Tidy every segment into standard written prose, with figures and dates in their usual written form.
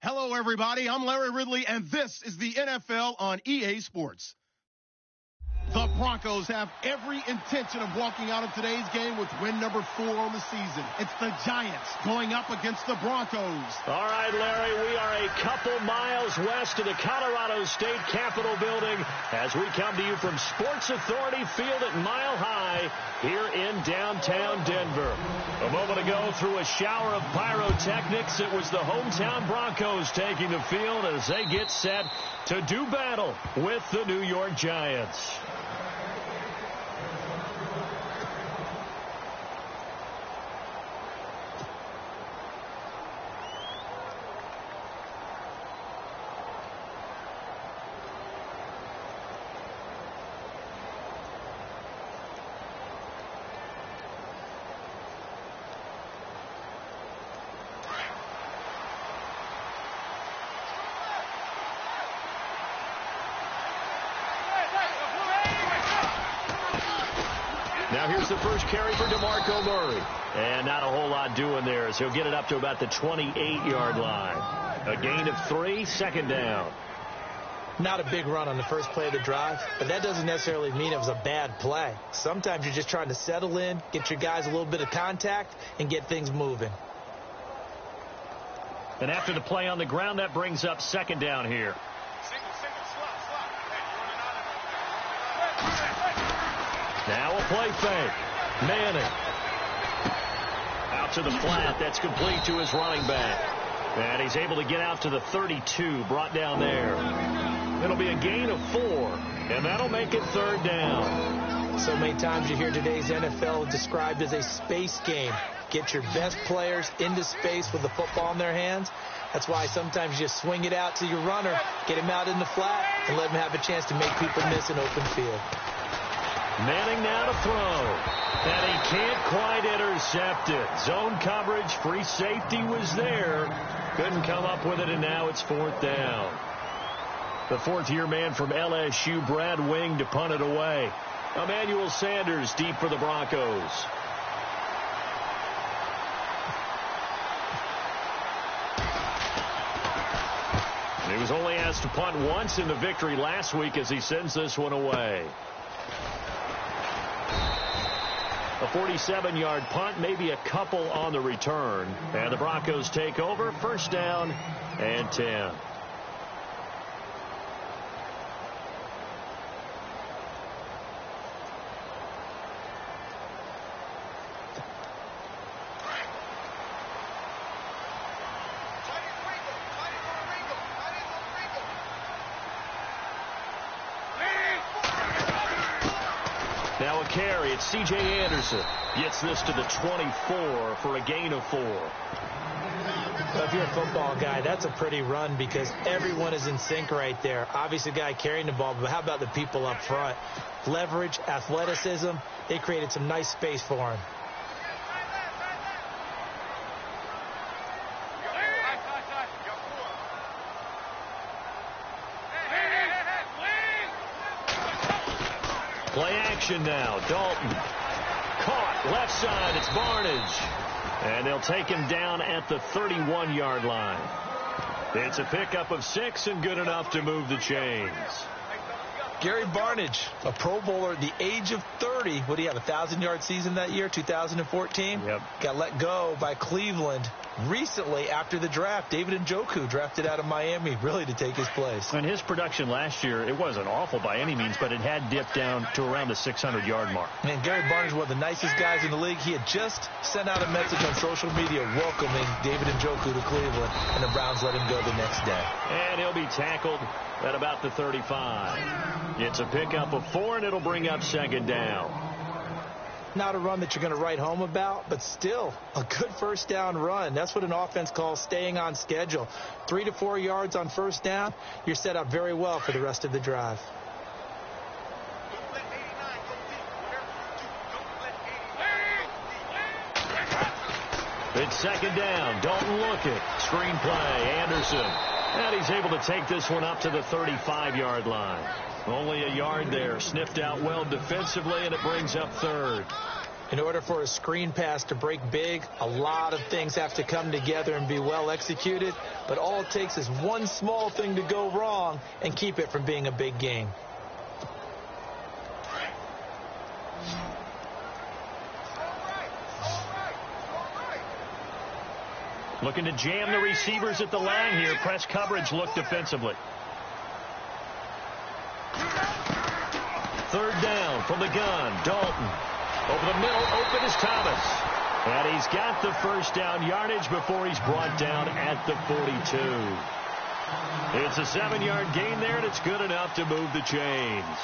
Hello, everybody. I'm Larry Ridley, and this is the NFL on EA Sports. The Broncos have every intention of walking out of today's game with win number 4 on the season. It's the Giants going up against the Broncos. All right, Larry, we are a couple miles west of the Colorado State Capitol building as we come to you from Sports Authority Field at Mile High here in downtown Denver. A moment ago, through a shower of pyrotechnics, it was the hometown Broncos taking the field as they get set to do battle with the New York Giants. Now here's the first carry for DeMarco Murray. And not a whole lot doing there, so he'll get it up to about the 28-yard line. A gain of 3, second down. Not a big run on the first play of the drive, but that doesn't necessarily mean it was a bad play. Sometimes you're just trying to settle in, get your guys a little bit of contact, and get things moving. And after the play on the ground, that brings up second down here. Now a play fake. Manning. Out to the flat. That's complete to his running back. And he's able to get out to the 32. Brought down there. It'll be a gain of 4. And that'll make it third down. So many times you hear today's NFL described as a space game. Get your best players into space with the football in their hands. That's why sometimes you just swing it out to your runner, get him out in the flat, and let him have a chance to make people miss an open field. Manning now to throw. And he can't quite intercept it. Zone coverage, free safety was there. Couldn't come up with it, and now it's fourth down. The fourth-year man from LSU, Brad Wing, to punt it away. Emmanuel Sanders deep for the Broncos. And he was only asked to punt once in the victory last week as he sends this one away. A 47-yard punt, maybe a couple on the return. And the Broncos take over, first down and 10. Now a carry. It's C.J. Anderson. Gets this to the 24 for a gain of 4. Well, if you're a football guy, that's a pretty run because everyone is in sync right there. Obviously, the guy carrying the ball, but how about the people up front? Leverage, athleticism, they created some nice space for him. Play action now. Dalton. Caught. Left side. It's Barnage. And they'll take him down at the 31-yard line. It's a pickup of 6 and good enough to move the chains. Gary Barnage, a Pro Bowler at the age of 30. What do you have, a 1,000-yard season that year, 2014? Yep. Got let go by Cleveland recently after the draft. David Njoku drafted out of Miami really to take his place. And his production last year, it wasn't awful by any means, but it had dipped down to around the 600-yard mark. And Gary Barnage, one of the nicest guys in the league. He had just sent out a message on social media welcoming David Njoku to Cleveland, and the Browns let him go the next day. And he'll be tackled at about the 35. It's a pickup of 4, and it'll bring up second down. Not a run that you're going to write home about, but still a good first down run. That's what an offense calls staying on schedule. 3 to 4 yards on first down, you're set up very well for the rest of the drive. It's second down. Dalton Lockett. Screen play. Anderson. And he's able to take this one up to the 35-yard line. Only a yard there. Sniffed out well defensively, and it brings up third. In order for a screen pass to break big, a lot of things have to come together and be well executed, but all it takes is one small thing to go wrong and keep it from being a big game. Looking to jam the receivers at the line here. Press coverage look defensively. Third down from the gun. Dalton. Over the middle, open is Thomas. And he's got the first down yardage before he's brought down at the 42. It's a 7-yard gain there, and it's good enough to move the chains.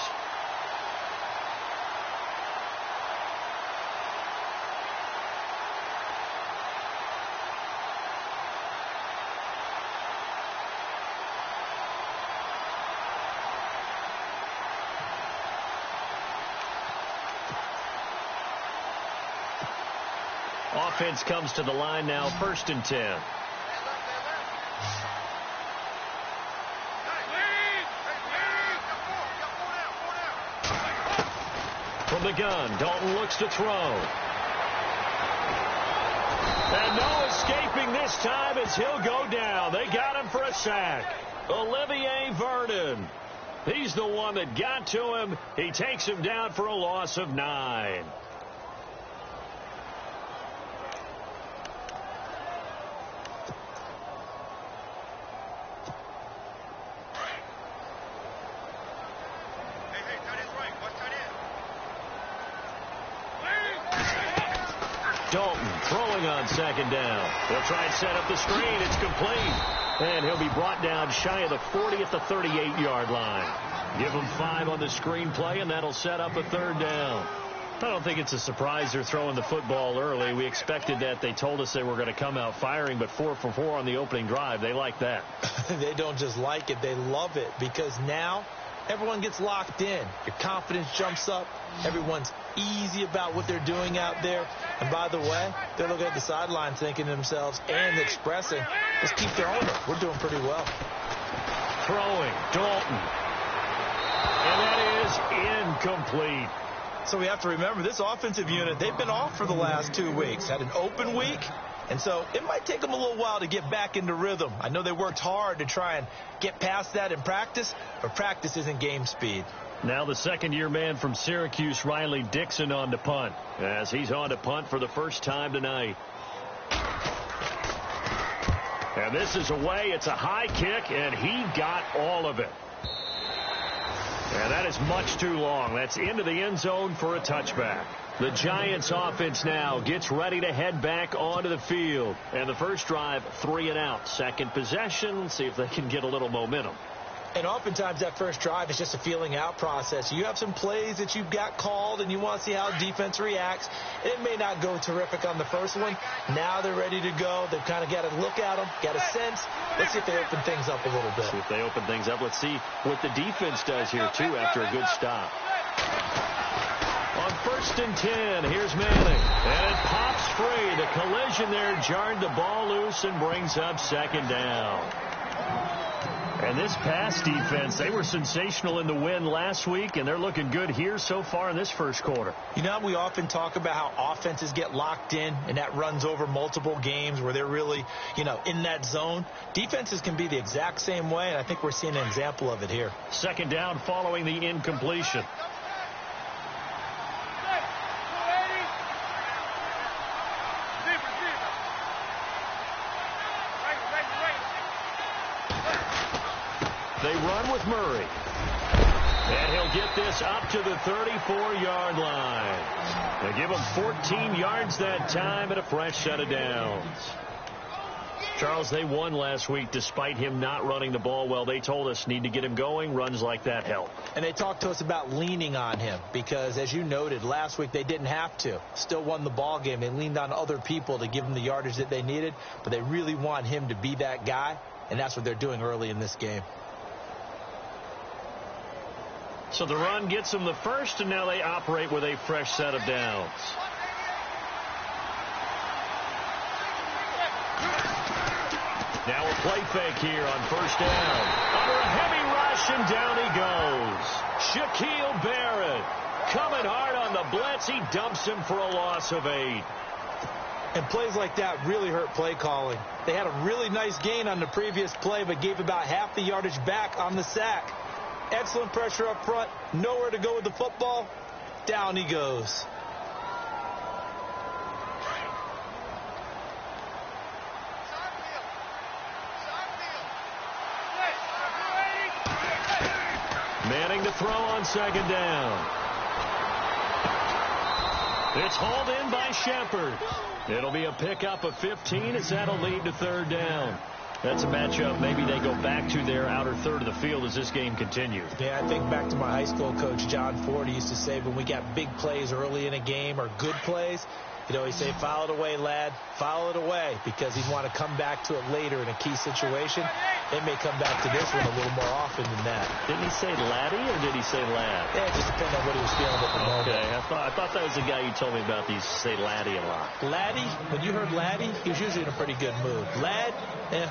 Offense comes to the line now, 1st and 10. From the gun, Dalton looks to throw. And no escaping this time as he'll go down. They got him for a sack. Olivier Vernon. He's the one that got to him. He takes him down for a loss of 9. Dalton throwing on 2nd down. They'll try and set up the screen. It's complete. And he'll be brought down shy of the 40 at the 38-yard line. Give him 5 on the screen play, and that'll set up a 3rd down. I don't think it's a surprise they're throwing the football early. We expected that. They told us they were going to come out firing, but 4 for 4 on the opening drive. They like that. They don't just like it. They love it because now everyone gets locked in. Your confidence jumps up. Everyone's easy about what they're doing out there. And by the way, they're looking at the sideline thinking to themselves and expressing, let's keep throwing it. We're doing pretty well. Throwing, Dalton. And that is incomplete. So we have to remember this offensive unit, they've been off for the last 2 weeks. Had an open week. And so it might take them a little while to get back into rhythm. I know they worked hard to try and get past that in practice, but practice isn't game speed. Now the 2nd-year man from Syracuse, Riley Dixon, on to punt, as he's on to punt for the first time tonight. And this is away. It's a high kick, and he got all of it. And that is much too long. That's into the end zone for a touchback. The Giants offense now gets ready to head back onto the field. And the first drive, 3 and out. Second possession, see if they can get a little momentum. And oftentimes that first drive is just a feeling out process. You have some plays that you've got called and you want to see how defense reacts. It may not go terrific on the first one. Now they're ready to go. They've kind of got to look at them, got a sense. Let's see if they open things up a little bit. See if they open things up. Let's see what the defense does here, too, after a good stop. On 1st and 10, here's Manning. And it pops free. The collision there jarred the ball loose and brings up 2nd down. And this pass defense, they were sensational in the win last week, and they're looking good here so far in this first quarter. You know, we often talk about how offenses get locked in, and that runs over multiple games where they're really, in that zone. Defenses can be the exact same way, and I think we're seeing an example of it here. 2nd down following the incompletion. They run with Murray. And he'll get this up to the 34-yard line. They give him 14 yards that time and a fresh set of downs. Charles, they won last week despite him not running the ball well. They told us need to get him going. Runs like that help. And they talked to us about leaning on him because, as you noted, last week they didn't have to. Still won the ball game. They leaned on other people to give them the yardage that they needed, but they really want him to be that guy, and that's what they're doing early in this game. So the run gets them the first, and now they operate with a fresh set of downs. Now a play fake here on first down. Under a heavy rush, and down he goes. Shaquille Barrett coming hard on the blitz. He dumps him for a loss of 8. And plays like that really hurt play calling. They had a really nice gain on the previous play, but gave about half the yardage back on the sack. Excellent pressure up front. Nowhere to go with the football. Down he goes. Manning to throw on second down. It's hauled in by Shepard. It'll be a pickup of 15 as that'll lead to third down. That's a matchup maybe they go back to their outer third of the field as this game continues. Yeah, I think back to my high school coach, John Ford. He used to say when we got big plays early in a game or good plays, he'd always say, foul it away, lad, foul it away, because he'd want to come back to it later in a key situation. They may come back to this one a little more often than that. Didn't he say laddie or did he say lad? Yeah, it just depends on what he was feeling at the moment. Okay, I thought that was the guy you told me about. He used to say laddie a lot. Laddie, when you heard laddie, he was usually in a pretty good mood. Lad, eh.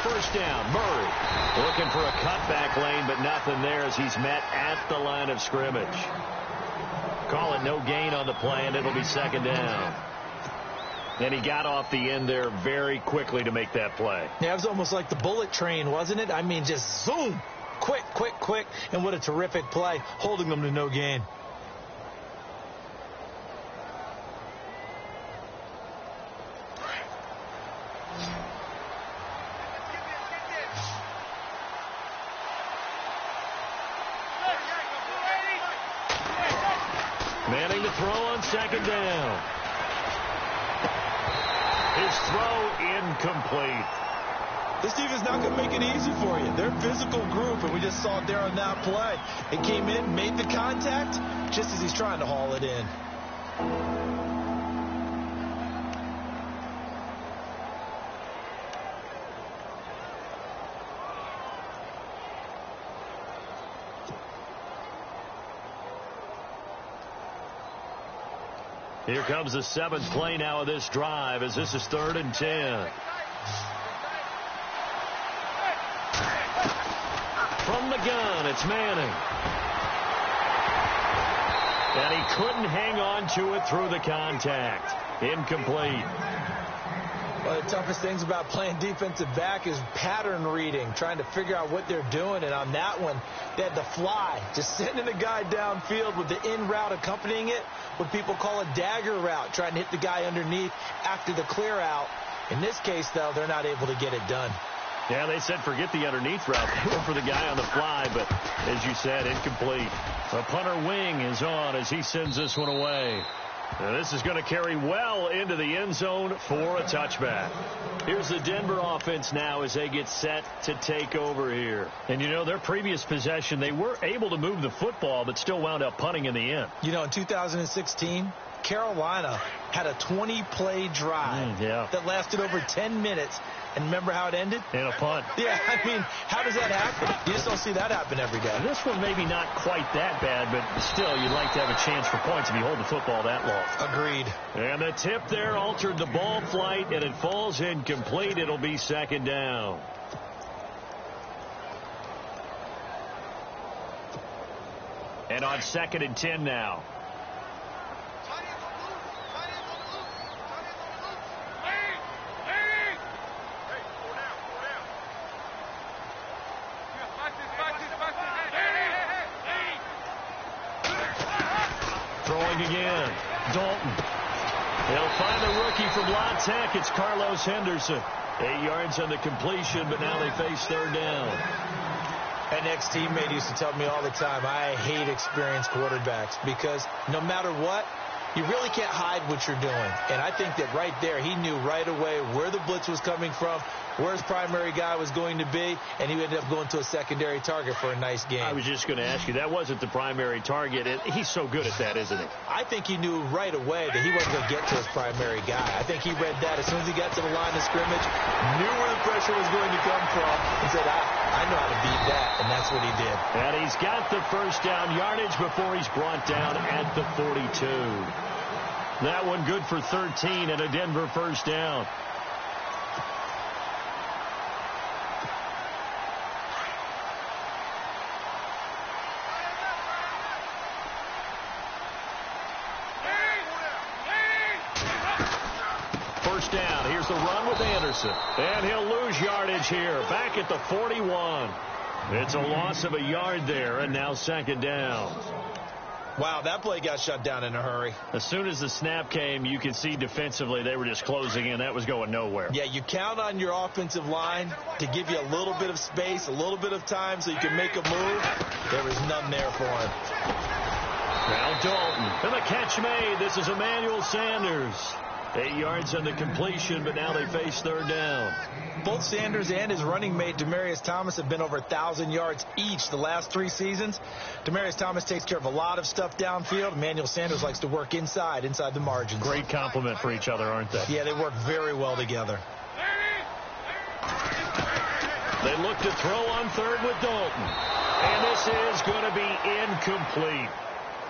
First down, Murray looking for a cutback lane, but nothing there as he's met at the line of scrimmage. Call it no gain on the play, and it'll be second down. And he got off the end there very quickly to make that play. Yeah, it was almost like the bullet train, wasn't it? I mean, just zoom, quick, quick, quick, and what a terrific play, holding them to no gain. Manning to throw on second down. His throw incomplete. This defense not going to make it easy for you. They're a physical group, and we just saw it there on that play. It came in, made the contact, just as he's trying to haul it in. Here comes the 7th play now of this drive as this is 3rd and 10. From the gun, it's Manning. And he couldn't hang on to it through the contact. Incomplete. One of the toughest things about playing defensive back is pattern reading, trying to figure out what they're doing. And on that one, they had to fly, just sending a guy downfield with the in route accompanying it, what people call a dagger route, trying to hit the guy underneath after the clear out. In this case, though, they're not able to get it done. Yeah, they said forget the underneath route. They went for the guy on the fly, but as you said, incomplete. The punter wing is on as he sends this one away. Now this is going to carry well into the end zone for a touchback. Here's the Denver offense now as they get set to take over here. And, you know, their previous possession, they were able to move the football, but still wound up punting in the end. You know, in 2016, Carolina had a 20-play drive that lasted over 10 minutes. And remember how it ended? In a punt. Yeah, I mean, how does that happen? You just don't see that happen every day. This one maybe not quite that bad, but still, you'd like to have a chance for points if you hold the football that long. Agreed. And the tip there altered the ball flight, and it falls incomplete. It'll be second down. And on 2nd and 10 now. Throwing again. Dalton. They'll find the rookie from La Tech. It's Carlos Henderson. 8 yards on the completion, but now they face 3rd down. An ex-teammate used to tell me all the time, I hate experienced quarterbacks because no matter what, You really can't hide what you're doing. And I think that right there, he knew right away where the blitz was coming from, where his primary guy was going to be, and he ended up going to a secondary target for a nice game. I was just going to ask you, that wasn't the primary target. He's so good at that, isn't he? I think he knew right away that he wasn't going to get to his primary guy. I think he read that as soon as he got to the line of scrimmage, knew where the pressure was going to come from, and said, I know how to beat that, and that's what he did. And he's got the first down yardage before he's brought down at the 42. That one good for 13 and a Denver first down. First down. Here's the run with Anderson. And he'll lose yardage here. Back at the 41. It's a loss of a yard there, and now second down. Wow, that play got shut down in a hurry. As soon as the snap came, you could see defensively they were just closing in. That was going nowhere. Yeah, you count on your offensive line to give you a little bit of space, a little bit of time so you can make a move. There was none there for him. Now Dalton. And the catch made. This is Emmanuel Sanders. 8 yards on the completion, but now they face third down. Both Sanders and his running mate, Demaryius Thomas, have been over 1,000 yards each the last 3 seasons. Demaryius Thomas takes care of a lot of stuff downfield. Emmanuel Sanders likes to work inside the margins. Great compliment for each other, aren't they? Yeah, they work very well together. They look to throw on third with Dalton. And this is going to be incomplete.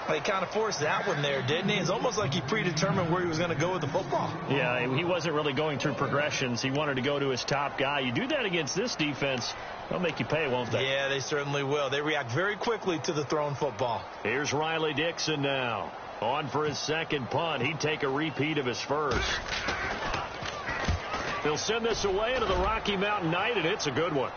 He kind of forced that one there, didn't he? It's almost like he predetermined where he was going to go with the football. Yeah, he wasn't really going through progressions. He wanted to go to his top guy. You do that against this defense, they'll make you pay, won't they? Yeah, they certainly will. They react very quickly to the thrown football. Here's Riley Dixon now. On for his second punt. He'd take a repeat of his first. They'll send this away into the Rocky Mountain Night, and it's a good one.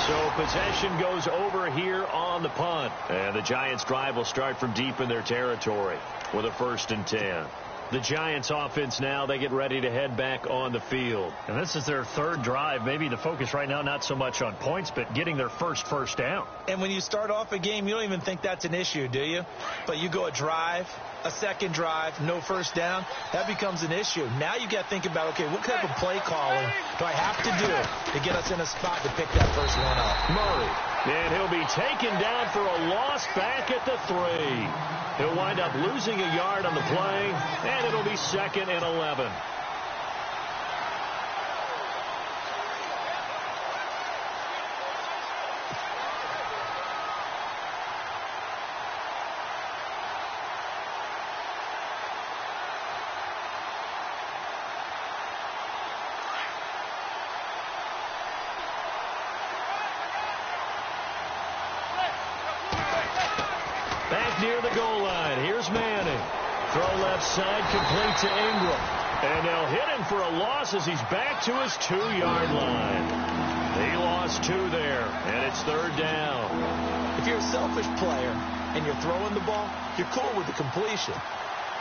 So possession goes over here on the punt. And the Giants' drive will start from deep in their territory with a 1st and 10. The Giants' offense now, they get ready to head back on the field. And this is their 3rd drive. Maybe the focus right now not so much on points, but getting their first down. And when you start off a game, you don't even think that's an issue, do you? But you go a drive, a second drive, no first down, that becomes an issue. Now you got to think about, okay, what type of play calling do I have to do to get us in a spot to pick that first one up? Murray. And he'll be taken down for a loss back at the 3. He'll wind up losing a yard on the play, and it'll be 2nd and 11. Near the goal line. Here's Manning. Throw left side, complete to Ingram. And they'll hit him for a loss as he's back to his 2-yard line. He lost 2 there, and it's 3rd down. If you're a selfish player and you're throwing the ball, you're cool with the completion.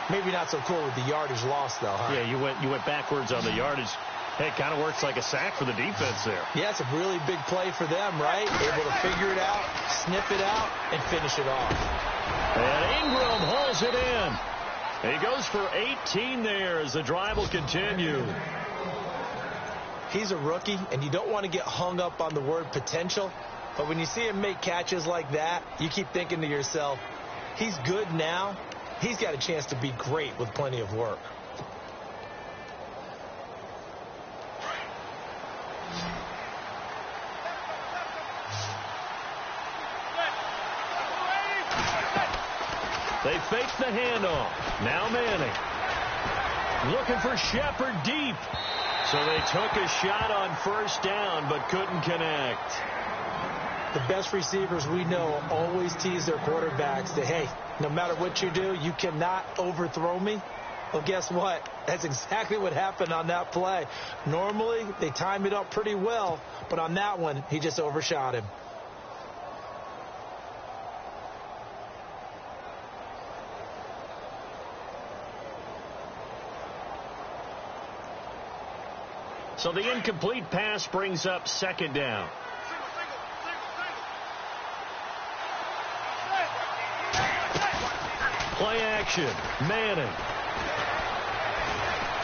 Maybe not so cool with the yardage loss, though, huh? Yeah, you went backwards on the yardage. Hey, it kind of works like a sack for the defense there. Yeah, it's a really big play for them, right? Able to figure it out, sniff it out, and finish it off. And Ingram hauls it in. He goes for 18 there as the drive will continue. He's a rookie, and you don't want to get hung up on the word potential. But when you see him make catches like that, you keep thinking to yourself, he's good now. He's got a chance to be great with plenty of work. They fake the handoff. Now Manning. Looking for Shepard deep. So they took a shot on first down, but couldn't connect. The best receivers we know always tease their quarterbacks that, hey, no matter what you do, you cannot overthrow me. Well, guess what? That's exactly what happened on that play. Normally, they time it up pretty well, but on that one, he just overshot him. So the incomplete pass brings up 2nd down. Play action. Manning.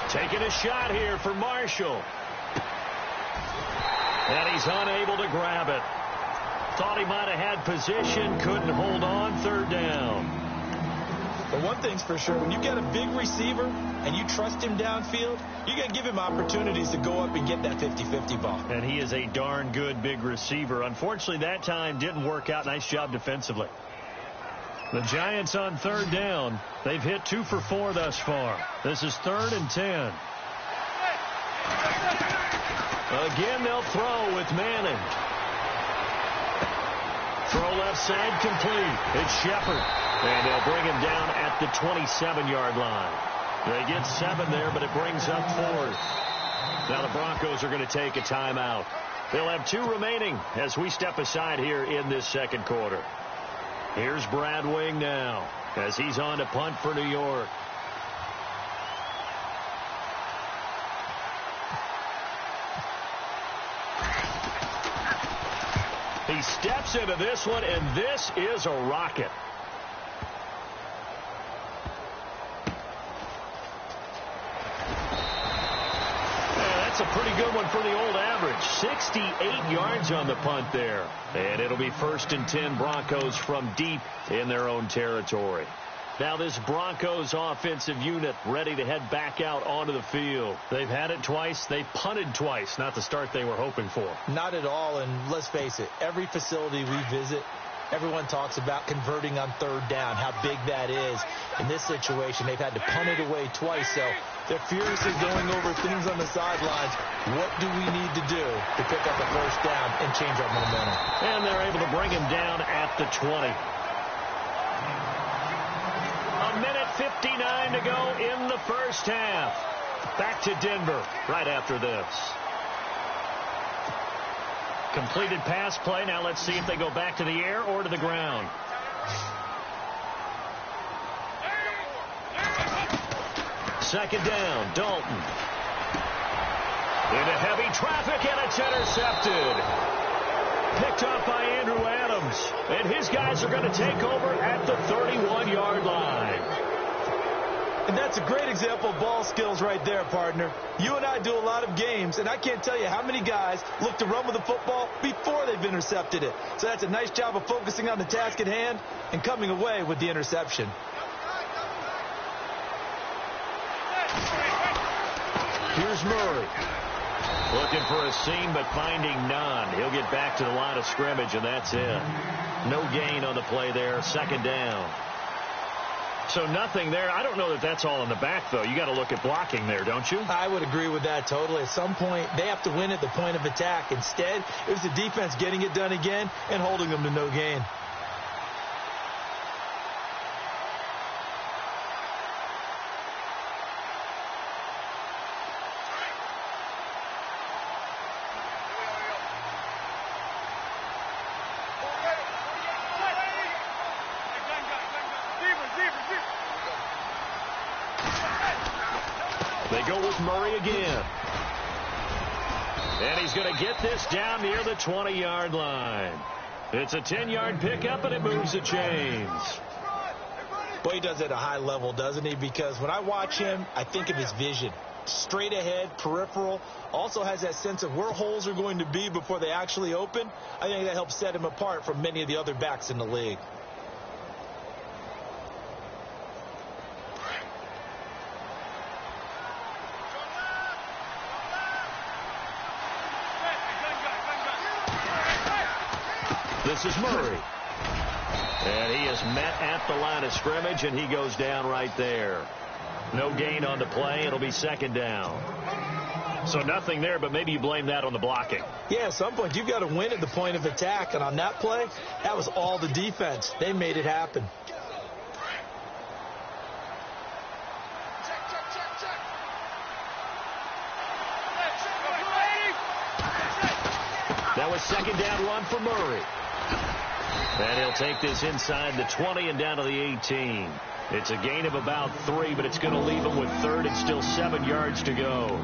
Taking a shot here for Marshall. And he's unable to grab it. Thought he might have had position. Couldn't hold on. Third down. But one thing's for sure. When you get a big receiver and you trust him downfield, you're going to give him opportunities to go up and get that 50-50 ball. And he is a darn good big receiver. Unfortunately, that time didn't work out. Nice job defensively. The Giants on third down. They've hit 2 for 4 thus far. This is 3rd and 10. Again, they'll throw with Manning. Throw left side complete. It's Shepard. And they'll bring him down at the 27-yard line. They get 7 there, but it brings up 4th. Now the Broncos are going to take a timeout. They'll have 2 remaining as we step aside here in this second quarter. Here's Brad Wing now as he's on to punt for New York. He steps into this one, and this is a rocket. That's a pretty good one for the old average. 68 yards on the punt there. And it'll be 1st and 10, Broncos from deep in their own territory. Now this Broncos offensive unit ready to head back out onto the field. They've had it twice. They punted twice. Not the start they were hoping for. Not at all, and let's face it, every facility we visit, everyone talks about converting on third down, how big that is. In this situation, they've had to punt it away twice, so they're furiously going over things on the sidelines. What do we need to do to pick up a first down and change our momentum? And they're able to bring him down at the 20. A minute 59 to go in the first half. Back to Denver right after this. Completed pass play. Now let's see if they go back to the air or to the ground. Second down, Dalton. Into heavy traffic, and it's intercepted. Picked off by Andrew Adams. And his guys are going to take over at the 31-yard line. And that's a great example of ball skills right there, partner. You and I do a lot of games, and I can't tell you how many guys look to run with the football before they've intercepted it. So that's a nice job of focusing on the task at hand and coming away with the interception. Here's Murray. Looking for a seam, but finding none. He'll get back to the line of scrimmage, and that's it. No gain on the play there. Second down. So nothing there. I don't know that that's all in the back, though. You got to look at blocking there, don't you? I would agree with that totally. At some point, they have to win at the point of attack. Instead, it was the defense getting it done again and holding them to no gain. They go with Murray again. And he's going to get this down near the 20-yard line. It's a 10-yard pickup, and it moves the chains. Boy, he does it at a high level, doesn't he? Because when I watch him, I think of his vision. Straight ahead, peripheral. Also has that sense of where holes are going to be before they actually open. I think that helps set him apart from many of the other backs in the league. This is Murray. And he is met at the line of scrimmage, and he goes down right there. No gain on the play. It'll be second down. So nothing there, but maybe you blame that on the blocking. Yeah, at some point, you've got to win at the point of attack. And on that play, that was all the defense. They made it happen. That was second down run for Murray. And he'll take this inside the 20 and down to the 18. It's a gain of about 3, but it's going to leave him with third and still 7 yards to go.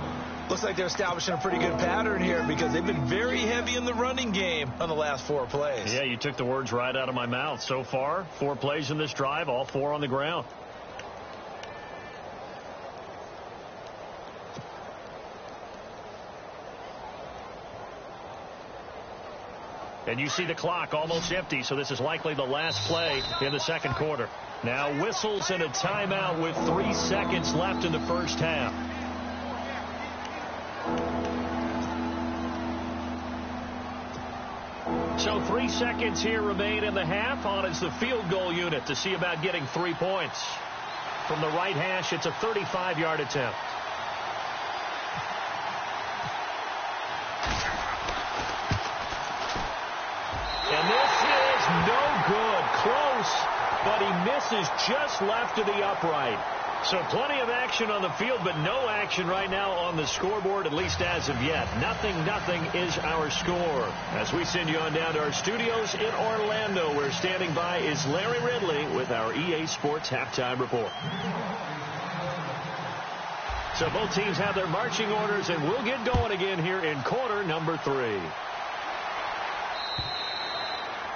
Looks like they're establishing a pretty good pattern here because they've been very heavy in the running game on the last 4 plays. Yeah, you took the words right out of my mouth. So far, 4 plays in this drive, all 4 on the ground. And you see the clock almost empty, so this is likely the last play in the second quarter. Now whistles and a timeout with 3 seconds left in the first half. So 3 seconds here remain in the half. On is the field goal unit to see about getting 3 points. From the right hash, it's a 35-yard attempt. And this is no good. Close, but he misses just left of the upright. So plenty of action on the field, but no action right now on the scoreboard, at least as of yet. Nothing is our score. As we send you on down to our studios in Orlando, where standing by is Larry Ridley with our EA Sports Halftime Report. So both teams have their marching orders, and we'll get going again here in quarter number 3.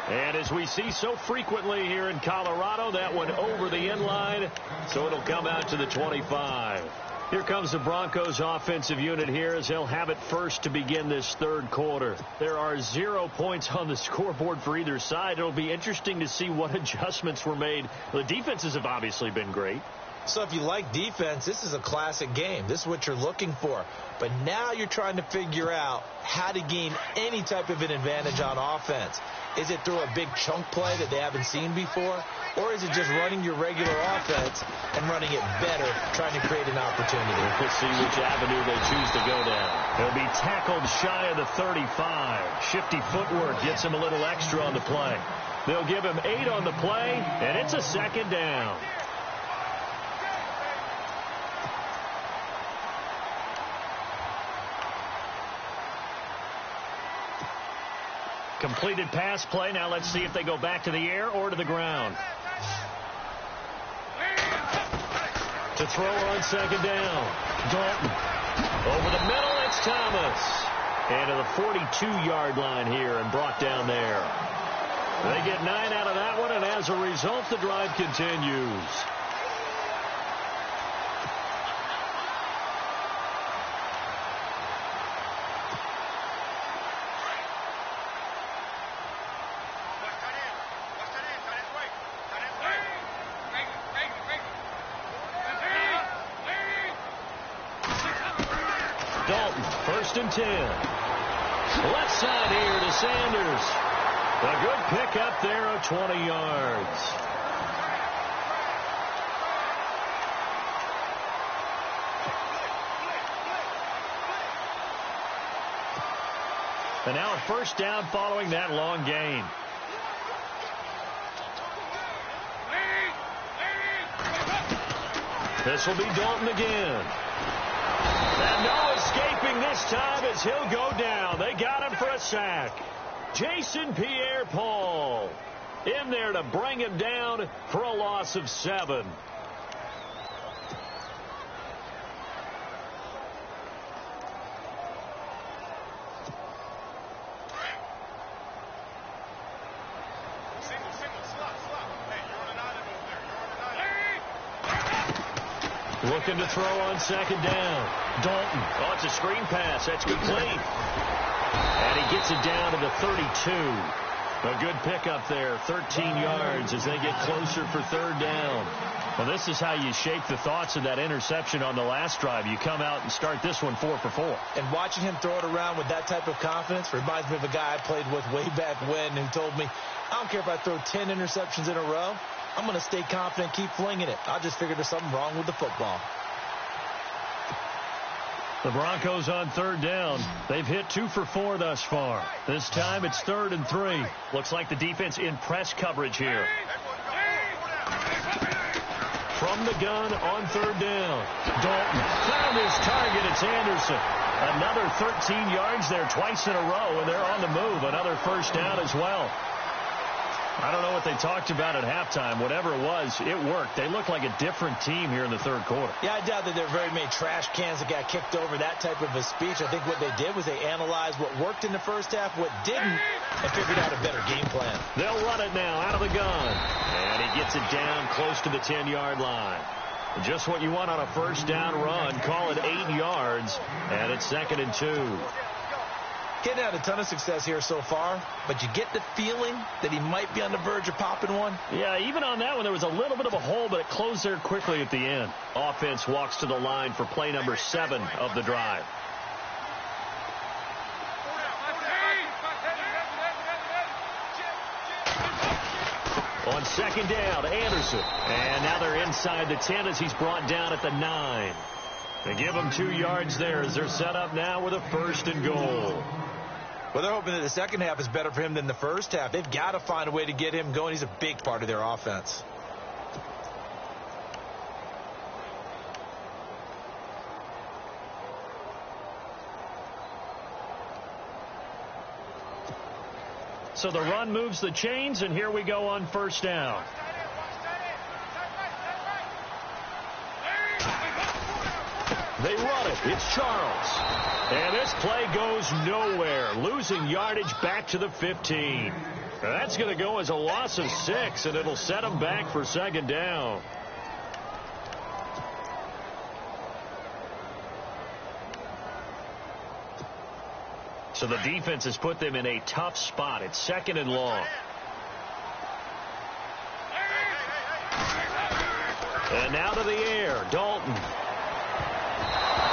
And as we see so frequently here in Colorado, that one over the end line, so it'll come out to the 25. Here comes the Broncos offensive unit here as they'll have it first to begin this third quarter. There are 0 points on the scoreboard for either side. It'll be interesting to see what adjustments were made. The defenses have obviously been great. So if you like defense, this is a classic game. This is what you're looking for. But now you're trying to figure out how to gain any type of an advantage on offense. Is it through a big chunk play that they haven't seen before? Or is it just running your regular offense and running it better, trying to create an opportunity? We'll see which avenue they choose to go down. He'll be tackled shy of the 35. Shifty footwork gets him a little extra on the play. They'll give him 8 on the play, and it's a second down. Completed pass play. Now let's see if they go back to the air or to the ground. To throw on second down. Dalton. Over the middle, it's Thomas. And to the 42-yard line here and brought down there. They get 9 out of that one, and as a result, the drive continues. Dalton, 1st and 10. Left side here to Sanders. A good pickup there of 20 yards. And now a first down following that long gain. This will be Dalton again. And no escaping this time as he'll go down. They got him for a sack. Jason Pierre-Paul in there to bring him down for a loss of 7. Looking to throw on second down. Dalton. Oh, it's a screen pass. That's complete. And he gets it down to the 32. A good pickup there. 13 yards as they get closer for third down. Well, this is how you shake the thoughts of that interception on the last drive. You come out and start this one 4 for 4. And watching him throw it around with that type of confidence reminds me of a guy I played with way back when who told me, I don't care if I throw 10 interceptions in a row. I'm going to stay confident, keep flinging it. I just figured there's something wrong with the football. The Broncos on third down. They've hit 2 for 4 thus far. This time it's 3rd and 3. Looks like the defense in press coverage here. From the gun on third down. Dalton found his target. It's Anderson. Another 13 yards there twice in a row, and they're on the move. Another first down as well. I don't know what they talked about at halftime. Whatever it was, it worked. They look like a different team here in the third quarter. Yeah, I doubt that there are very many trash cans that got kicked over, that type of a speech. I think what they did was they analyzed what worked in the first half, what didn't, and figured out a better game plan. They'll run it now out of the gun. And he gets it down close to the 10-yard line. Just what you want on a first down run. Call it 8 yards, and it's 2nd and 2. Getting had a ton of success here so far, but you get the feeling that he might be on the verge of popping one. Yeah, even on that one, there was a little bit of a hole, but it closed there quickly at the end. Offense walks to the line for play number 7 of the drive. On 2nd down, Anderson. And now they're inside the 10 as he's brought down at the 9. They give him 2 yards there as they're set up now with a 1st and goal. Well, they're hoping that the second half is better for him than the first half. They've got to find a way to get him going. He's a big part of their offense. So the run moves the chains, and here we go on 1st down. They run it. It's Charles. And this play goes nowhere. Losing yardage back to the 15. That's going to go as a loss of 6, and it'll set them back for 2nd down. So the defense has put them in a tough spot. It's 2nd and long. And now to the air. Dalton.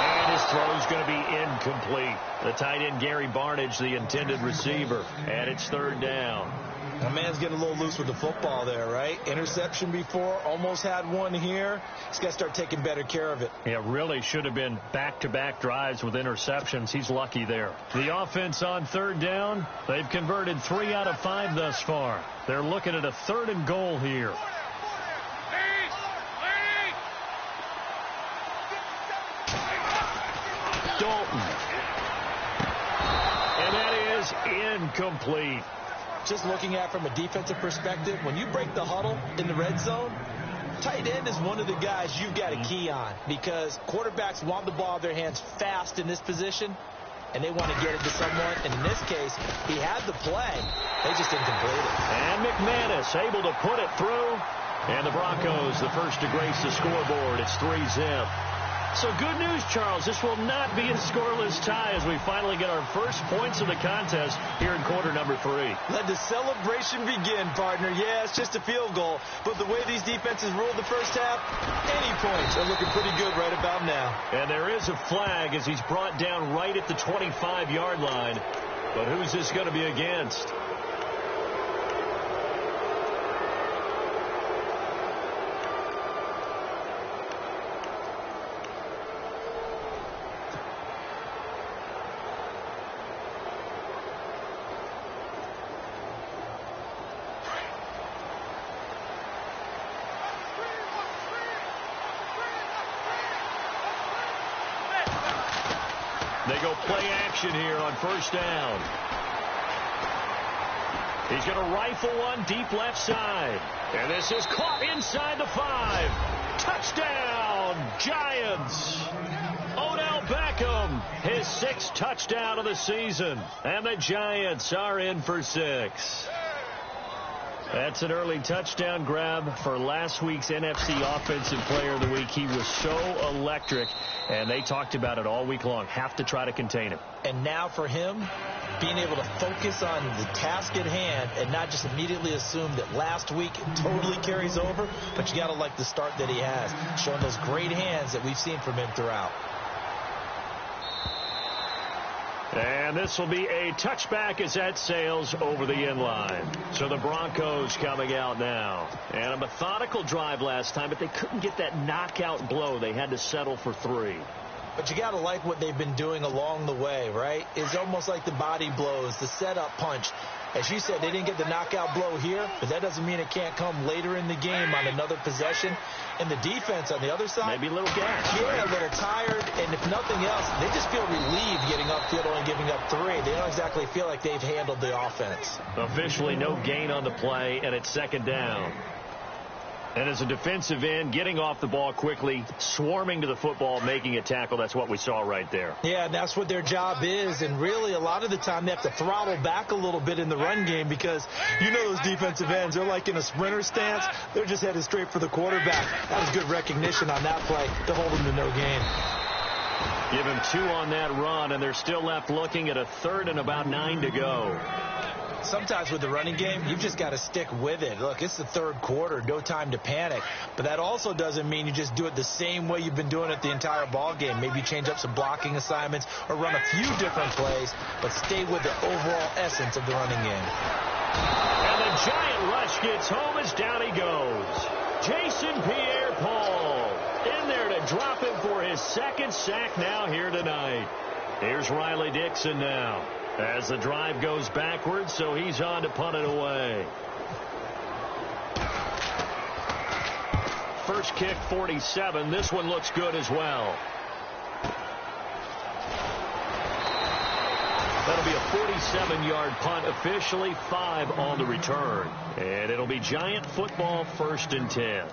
And his throw's going to be incomplete. The tight end, Gary Barnage, the intended receiver. And it's 3rd down. My man's getting a little loose with the football there, right? Interception before, almost had one here. He's got to start taking better care of it. Yeah, really should have been back-to-back drives with interceptions. He's lucky there. The offense on 3rd down, they've converted 3 out of 5 thus far. They're looking at a 3rd and goal here. Dalton. And that is incomplete. Just looking at it from a defensive perspective, when you break the huddle in the red zone, tight end is one of the guys you've got a key on because quarterbacks want the ball in their hands fast in this position, and they want to get it to someone. And in this case, he had the play. They just didn't complete it. And McManus able to put it through. And the Broncos, the first to grace the scoreboard. It's 3-zip. So good news, Charles. This will not be a scoreless tie as we finally get our first points of the contest here in quarter number 3. Let the celebration begin, partner. Yeah, it's just a field goal. But the way these defenses ruled the first half, any points are looking pretty good right about now. And there is a flag as he's brought down right at the 25-yard line. But who's this going to be against? They go play action here on 1st down. He's going to rifle one deep left side. And this is caught inside the 5. Touchdown, Giants. Odell Beckham, his 6th touchdown of the season. And the Giants are in for 6. That's an early touchdown grab for last week's NFC Offensive Player of the Week. He was so electric, and they talked about it all week long. Have to try to contain him. And now for him, being able to focus on the task at hand and not just immediately assume that last week totally carries over, but you got to like the start that he has, showing those great hands that we've seen from him throughout. And this will be a touchback as that sails over the end line. So the Broncos coming out now. And a methodical drive last time, but they couldn't get that knockout blow. They had to settle for 3. But you got to like what they've been doing along the way, right? It's almost like the body blows, the setup punch. As you said, they didn't get the knockout blow here, but that doesn't mean it can't come later in the game on another possession. And the defense on the other side, maybe a little gas. Yeah, a little tired, and if nothing else, they just feel relieved getting upfield only giving up 3. They don't exactly feel like they've handled the offense. Officially no gain on the play, and it's second down. And as a defensive end, getting off the ball quickly, swarming to the football, making a tackle, that's what we saw right there. Yeah, and that's what their job is. And really, a lot of the time, they have to throttle back a little bit in the run game because you know those defensive ends, they're like in a sprinter stance. They're just headed straight for the quarterback. That was good recognition on that play to hold them to no gain. Give him 2 on that run, and they're still left looking at a 3rd and about 9 to go. Sometimes with the running game, you've just got to stick with it. Look, it's the 3rd quarter, no time to panic. But that also doesn't mean you just do it the same way you've been doing it the entire ball game. Maybe change up some blocking assignments or run a few different plays, but stay with the overall essence of the running game. And the giant rush gets home as down he goes. Jason Pierre-Paul in there to drop him for his 2nd sack now here tonight. Here's Riley Dixon now, as the drive goes backwards, so he's on to punt it away. First kick, 47. This one looks good as well. That'll be a 47-yard punt, officially 5 on the return. And it'll be Giant football, 1st and 10.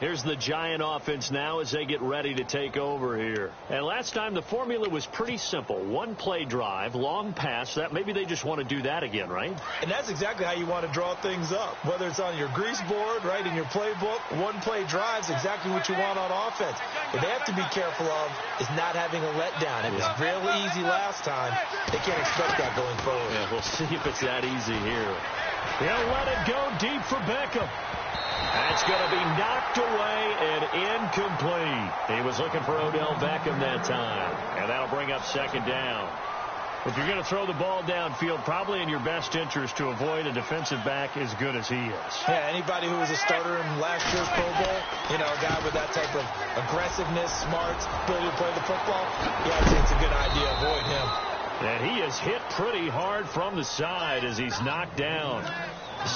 Here's the Giant offense now as they get ready to take over here. And last time the formula was pretty simple. 1-play drive, long pass. That maybe they just want to do that again, right? And that's exactly how you want to draw things up. Whether it's on your grease board, right, in your playbook, 1-play drive is exactly what you want on offense. What they have to be careful of is not having a letdown. It was real easy last time. They can't expect that going forward. Yeah, we'll see if it's that easy here. He'll let it go deep for Beckham. That's going to be knocked away and incomplete. He was looking for Odell Beckham that time. And that'll bring up 2nd down. If you're going to throw the ball downfield, probably in your best interest to avoid a defensive back as good as he is. Yeah, anybody who was a starter in last year's Pro Bowl, you know, a guy with that type of aggressiveness, smarts, ability to play the football, yeah, I'd say it's a good idea. Avoid him. And he is hit pretty hard from the side as he's knocked down.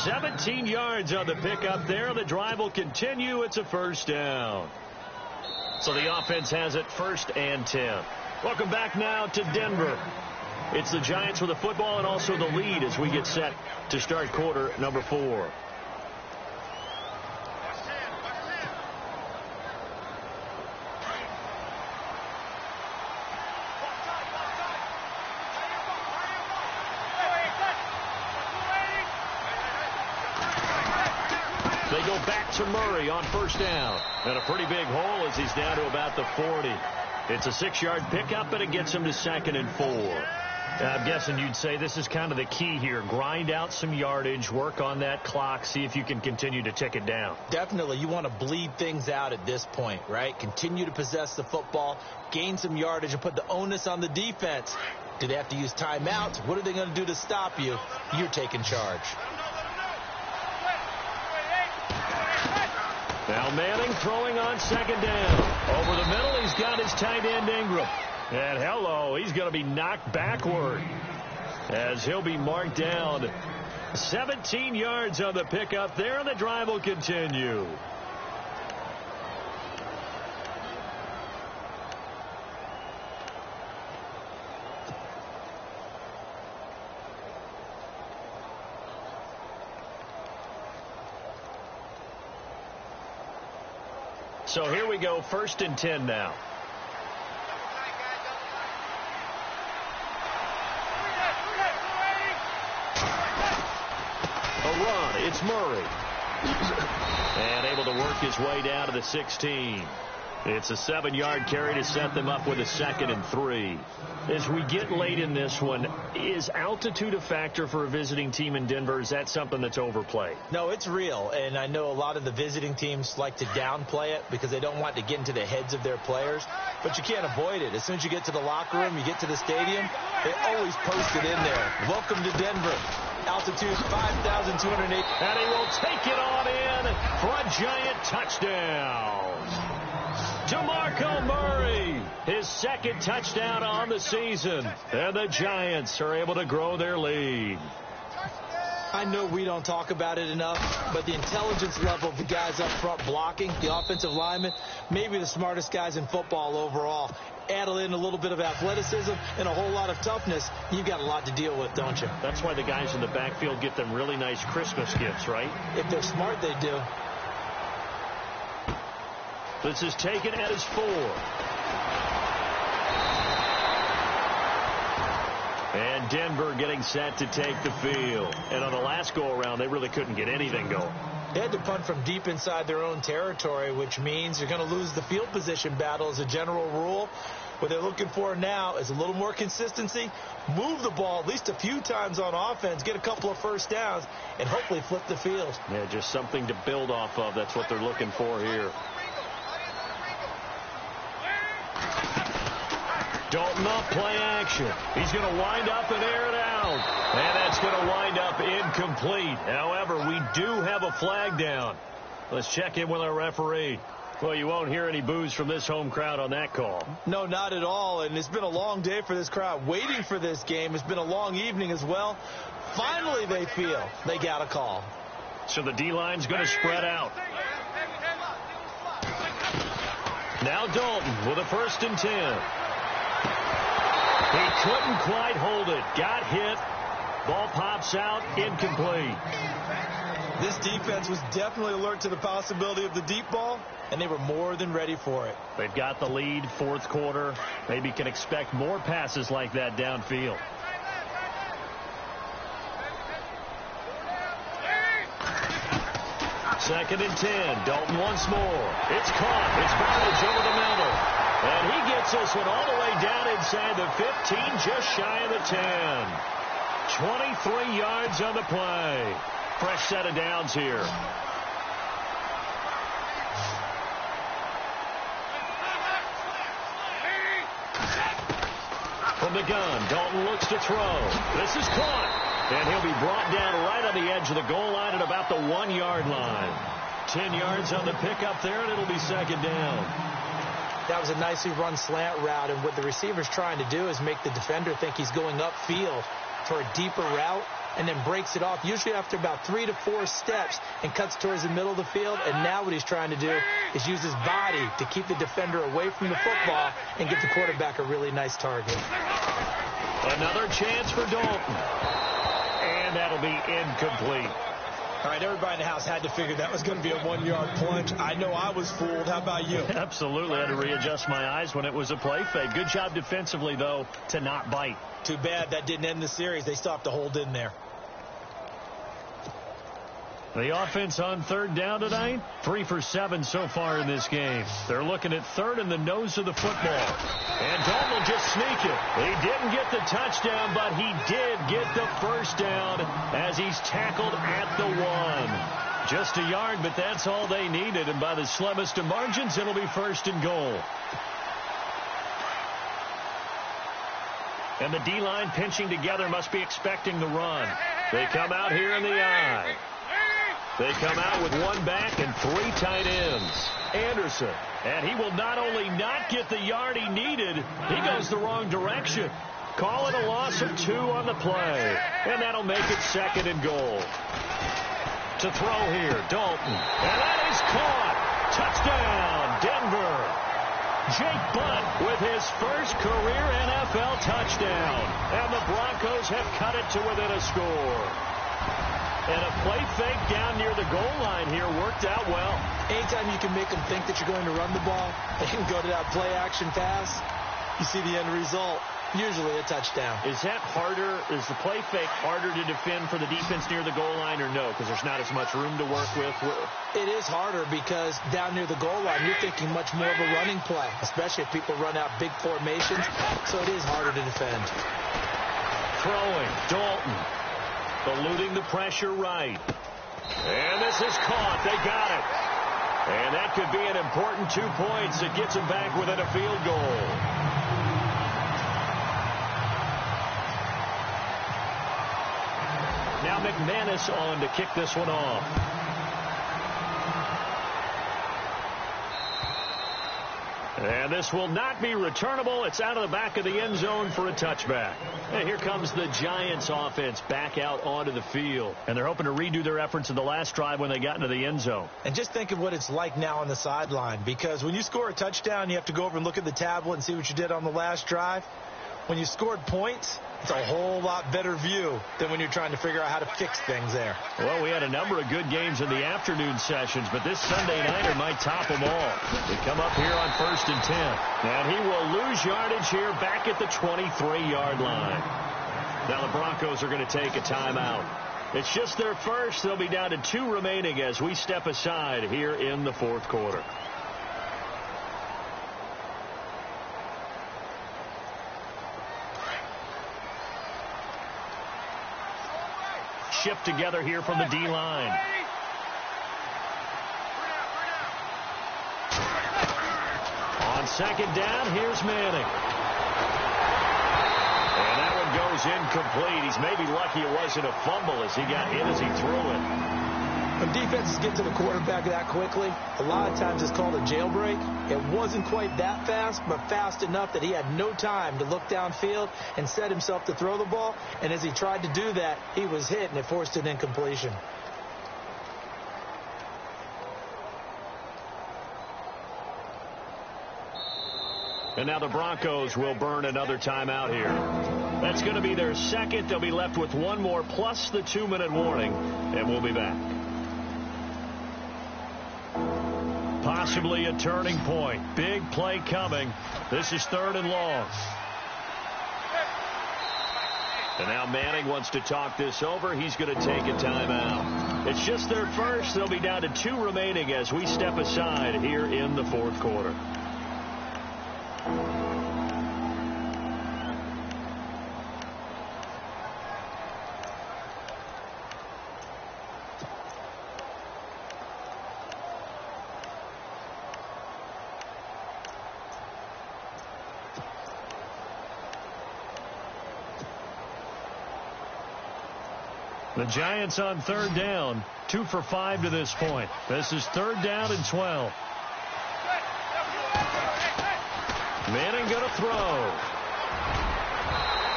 17 yards on the pickup there. The drive will continue. It's a 1st down. So the offense has it 1st and 10. Welcome back now to Denver. It's the Giants with the football and also the lead as we get set to start quarter number 4. They go back to Murray on 1st down. And a pretty big hole as he's down to about the 40. It's a 6-yard pickup, and it gets him to 2nd and 4. I'm guessing you'd say this is kind of the key here. Grind out some yardage, work on that clock, see if you can continue to tick it down. Definitely. You want to bleed things out at this point, right? Continue to possess the football, gain some yardage, and put the onus on the defense. Do they have to use timeouts? What are they going to do to stop you? You're taking charge. Now Manning throwing on 2nd down. Over the middle, he's got his tight end Ingram. And hello, he's going to be knocked backward as he'll be marked down. 17 yards on the pickup there, and the drive will continue. So here we go, 1st and 10 now. A run, it's Murray. And able to work his way down to the 16. It's a 7-yard carry to set them up with a 2nd and 3. As we get late in this one, is altitude a factor for a visiting team in Denver? Is that something that's overplayed? No, it's real, and I know a lot of the visiting teams like to downplay it because they don't want to get into the heads of their players, but you can't avoid it. As soon as you get to the locker room, you get to the stadium, they always post it in there. Welcome to Denver. Altitude 5,208. And he will take it on in for a giant touchdown. DeMarco Murray, his 2nd touchdown on the season. And the Giants are able to grow their lead. I know we don't talk about it enough, but the intelligence level of the guys up front blocking, the offensive linemen, maybe the smartest guys in football overall. Add in a little bit of athleticism and a whole lot of toughness, you've got a lot to deal with, don't you? That's why the guys in the backfield get them really nice Christmas gifts, right? If they're smart, they do. This is taken at his 4. And Denver getting set to take the field. And on the last go-around, they really couldn't get anything going. They had to punt from deep inside their own territory, which means you're going to lose the field position battle as a general rule. What they're looking for now is a little more consistency, move the ball at least a few times on offense, get a couple of first downs, and hopefully flip the field. Yeah, just something to build off of. That's what they're looking for here. Dalton up, play action. He's going to wind up and air it out. And that's going to wind up incomplete. However, we do have a flag down. Let's check in with our referee. Well, you won't hear any boos from this home crowd on that call. No, not at all. And it's been a long day for this crowd waiting for this game. It's been a long evening as well. Finally, they feel they got a call. So the D-line's going to spread out. Now Dalton with a 1st and 10. He couldn't quite hold it. Got hit. Ball pops out. Incomplete. This defense was definitely alert to the possibility of the deep ball, and they were more than ready for it. They've got the lead, 4th quarter. Maybe can expect more passes like that downfield. Second and 10. Dalton once more. It's caught. It's Bardage over the middle. And he gets this one all the way down inside the 15, just shy of the 10. 23 yards on the play. Fresh set of downs here. From the gun, Dalton looks to throw. This is caught. And he'll be brought down right on the edge of the goal line at about the 1-yard line. 10 yards on the pickup there, and it'll be 2nd down. That was a nicely run slant route, and what the receiver's trying to do is make the defender think he's going upfield for a deeper route, and then breaks it off, usually after about 3 to 4 steps, and cuts towards the middle of the field. And now what he's trying to do is use his body to keep the defender away from the football and give the quarterback a really nice target. Another chance for Dalton. And that'll be incomplete. All right, everybody in the house had to figure that was going to be a 1-yard plunge. I know I was fooled. How about you? Absolutely. I had to readjust my eyes when it was a play fake. Good job defensively, though, to not bite. Too bad that didn't end the series. They still have to hold in there. The offense on 3rd down tonight, 3 for 7 so far in this game. They're looking at 3rd in the nose of the football. And Dalton will just sneak it. He didn't get the touchdown, but he did get the 1st down as he's tackled at the 1. Just a yard, but that's all they needed. And by the slimmest of margins, it'll be 1st and goal. And the D-line pinching together must be expecting the run. They come out here in the eye. They come out with 1 back and 3 tight ends. Anderson. And he will not only not get the yard he needed, he goes the wrong direction. Call it a loss of 2 on the play. And that'll make it 2nd and goal. To throw here, Dalton. And that is caught. Touchdown, Denver. Jake Butt with his first career NFL touchdown. And the Broncos have cut it to within a score. And a play fake down near the goal line here worked out well. Anytime you can make them think that you're going to run the ball, they can go to that play action pass. You see the end result, usually a touchdown. Is that harder? Is the play fake harder to defend for the defense near the goal line or no? Because there's not as much room to work with. It is harder because down near the goal line, you're thinking much more of a running play, especially if people run out big formations. So it is harder to defend. Throwing, Dalton. Eluding the pressure right. And this is caught. They got it. And that could be an important 2 points that gets them back within a field goal. Now McManus on to kick this one off. And this will not be returnable. It's out of the back of the end zone for a touchback. And here comes the Giants offense back out onto the field. And they're hoping to redo their efforts in the last drive when they got into the end zone. And just think of what it's like now on the sideline, because when you score a touchdown, you have to go over and look at the tablet and see what you did on the last drive. When you scored points, it's a whole lot better view than when you're trying to figure out how to fix things there. Well, we had a number of good games in the afternoon sessions, but this Sunday nighter might top them all. They come up here on 1st and 10. And he will lose yardage here back at the 23-yard line. Now the Broncos are going to take a timeout. It's just their first. They'll be down to 2 remaining as we step aside here in the fourth quarter. Shift together here from the D-line. On second down, here's Manning. And that one goes incomplete. He's maybe lucky it wasn't a fumble as he got hit as he threw it. When defenses get to the quarterback that quickly, a lot of times it's called a jailbreak. It wasn't quite that fast, but fast enough that he had no time to look downfield and set himself to throw the ball. And as he tried to do that, he was hit, and it forced an incompletion. And now the Broncos will burn another timeout here. That's going to be their second. They'll be left with one more plus the 2-minute warning, and we'll be back. Possibly a turning point. Big play coming. This is 3rd and long. And now Manning wants to talk this over. He's going to take a timeout. It's just their first. They'll be down to 2 remaining as we step aside here in the fourth quarter. The Giants on 3rd down, 2 for 5 to this point. This is 3rd down and 12. Manning going to throw.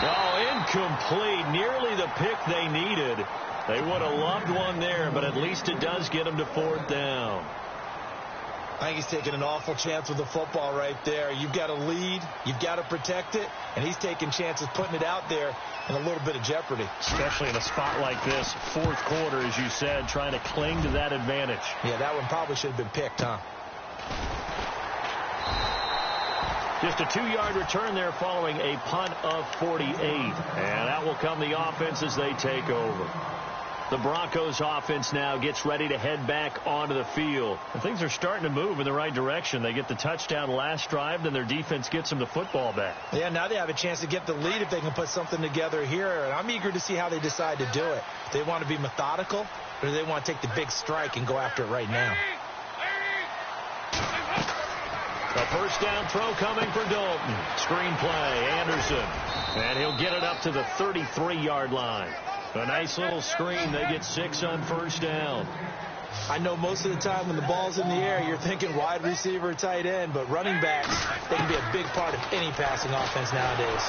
Oh, incomplete. Nearly the pick they needed. They would have loved one there, but at least it does get them to 4th down. I think he's taking an awful chance with the football right there. You've got to lead. You've got to protect it. And he's taking chances putting it out there in a little bit of jeopardy. Especially in a spot like this, fourth quarter, as you said, trying to cling to that advantage. Yeah, that one probably should have been picked, huh? Just a 2-yard return there following a punt of 48. And that will come the offense as they take over. The Broncos offense now gets ready to head back onto the field. And things are starting to move in the right direction. They get the touchdown last drive, then their defense gets them the football back. Yeah, now they have a chance to get the lead if they can put something together here. And I'm eager to see how they decide to do it. They want to be methodical, or do they want to take the big strike and go after it right now? A first down throw coming for Dalton. Screen play, Anderson. And he'll get it up to the 33-yard line. A nice little screen. They get 6 on first down. I know most of the time when the ball's in the air, you're thinking wide receiver, tight end, but running backs, they can be a big part of any passing offense nowadays.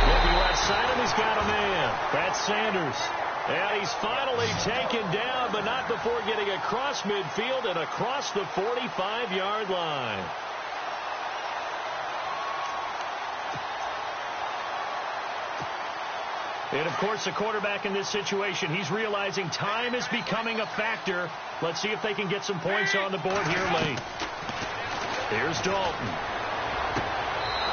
Looking left side, and he's got a man. That's Sanders. And he's finally taken down, but not before getting across midfield and across the 45-yard line. And, of course, the quarterback in this situation, he's realizing time is becoming a factor. Let's see if they can get some points on the board here late. Here's Dalton.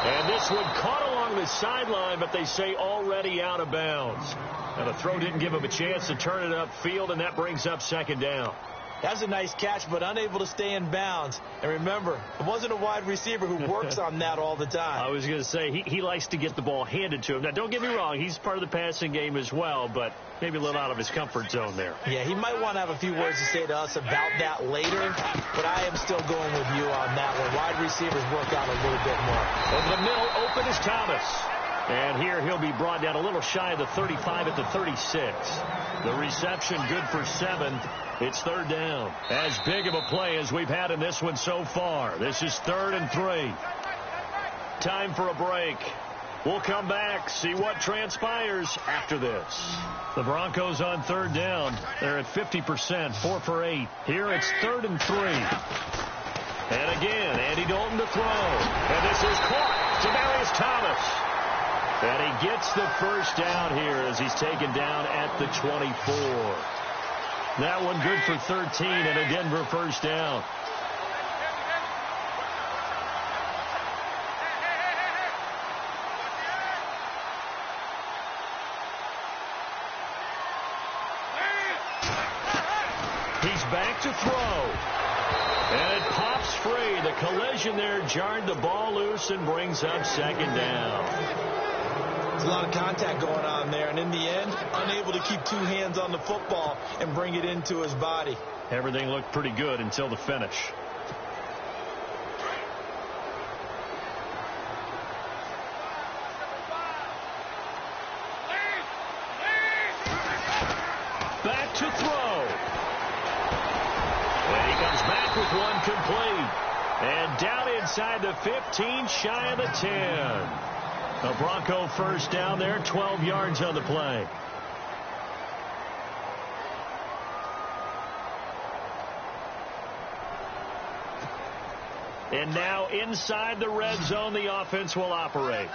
And this one caught along the sideline, but they say already out of bounds. And the throw didn't give him a chance to turn it upfield, and that brings up 2nd down. That's a nice catch, but unable to stay in bounds. And remember, it wasn't a wide receiver who works on that all the time. I was going to say, he likes to get the ball handed to him. Now, don't get me wrong, he's part of the passing game as well, but maybe a little out of his comfort zone there. Yeah, he might want to have a few words to say to us about that later, but I am still going with you on that one. Wide receivers work out a little bit more. Over the middle, open is Thomas. And here he'll be brought down a little shy of the 35 at the 36. The reception good for 7. It's third down. As big of a play as we've had in this one so far. This is 3rd and 3. Time for a break. We'll come back, see what transpires after this. The Broncos on 3rd down. They're at 50%, 4 for 8. Here it's 3rd and 3. And again, Andy Dalton to throw. And this is caught. Demaryius Thomas. And he gets the first down here as he's taken down at the 24. That one good for 13 and a Denver first down. He's back to throw. And it pops free. The collision there jarred the ball loose and brings up 2nd down. There's a lot of contact going on there, and in the end, unable to keep 2 hands on the football and bring it into his body. Everything looked pretty good until the finish. Back to throw. And he comes back with one complete. And down inside the 15, shy of the 10. The Bronco first down there, 12 yards on the play. And now inside the red zone, the offense will operate.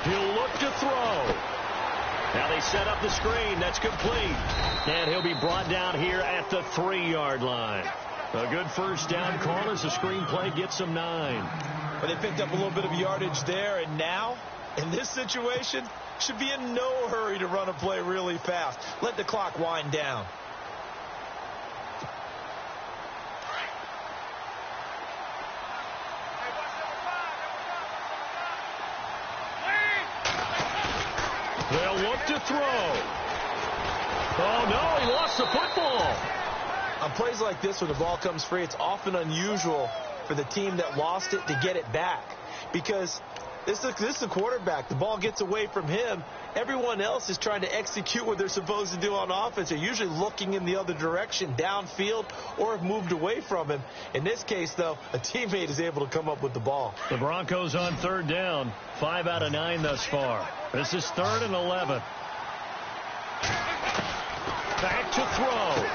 He'll look to throw. Now they set up the screen. That's complete. And he'll be brought down here at the 3-yard line. A good first down call as the screen play gets them 9. But they picked up a little bit of yardage there, and now, in this situation, should be in no hurry to run a play really fast. Let the clock wind down. They'll look to throw. Oh, no, he lost the football. On plays like this, when the ball comes free, it's often unusual for the team that lost it to get it back. Because this is the quarterback. The ball gets away from him. Everyone else is trying to execute what they're supposed to do on offense. They're usually looking in the other direction, downfield, or have moved away from him. In this case, though, a teammate is able to come up with the ball. The Broncos on 3rd down. 5 out of 9 thus far. This is 3rd and 11. Back to throw.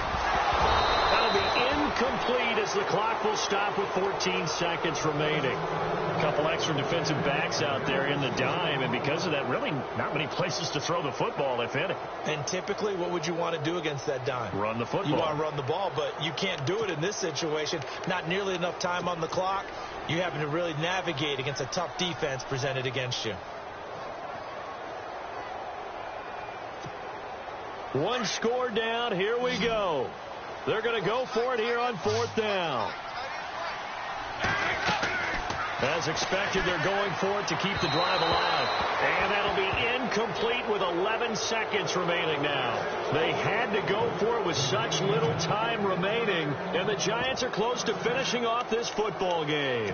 That'll be incomplete as the clock will stop with 14 seconds remaining. A couple extra defensive backs out there in the dime, and because of that, really not many places to throw the football, if any. And typically, what would you want to do against that dime? Run the football. You want to run the ball, but you can't do it in this situation. Not nearly enough time on the clock. You having to really navigate against a tough defense presented against you. One score down. Here we go. They're going to go for it here on 4th down. As expected, they're going for it to keep the drive alive. And that'll be incomplete with 11 seconds remaining now. They had to go for it with such little time remaining. And the Giants are close to finishing off this football game.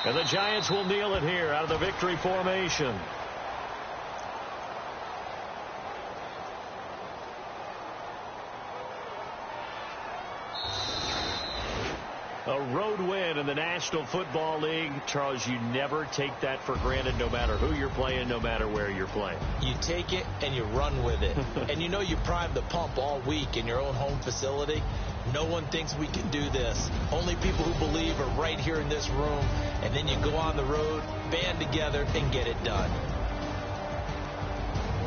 And the Giants will kneel it here out of the victory formation. A road win in the National Football League. Charles, you never take that for granted no matter who you're playing, no matter where you're playing. You take it and you run with it. And you know you primed the pump all week in your own home facility. No one thinks we can do this. Only people who believe are right here in this room. And then you go on the road, band together, and get it done.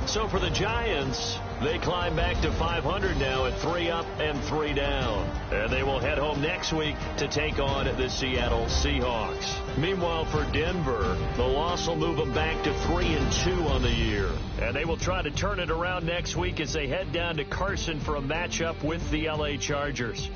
So for the Giants, They climb back to 500 now at 3 up and 3 down. And they will head home next week to take on the Seattle Seahawks. Meanwhile, for Denver, the loss will move them back to 3-2 on the year. And they will try to turn it around next week as they head down to Carson for a matchup with the LA Chargers.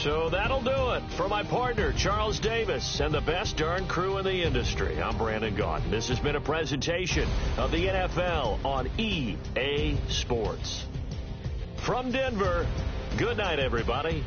So that'll do it. For my partner, Charles Davis, and the best darn crew in the industry, I'm Brandon Gaudin. This has been a presentation of the NFL on EA Sports. From Denver, good night, everybody.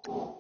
Bye.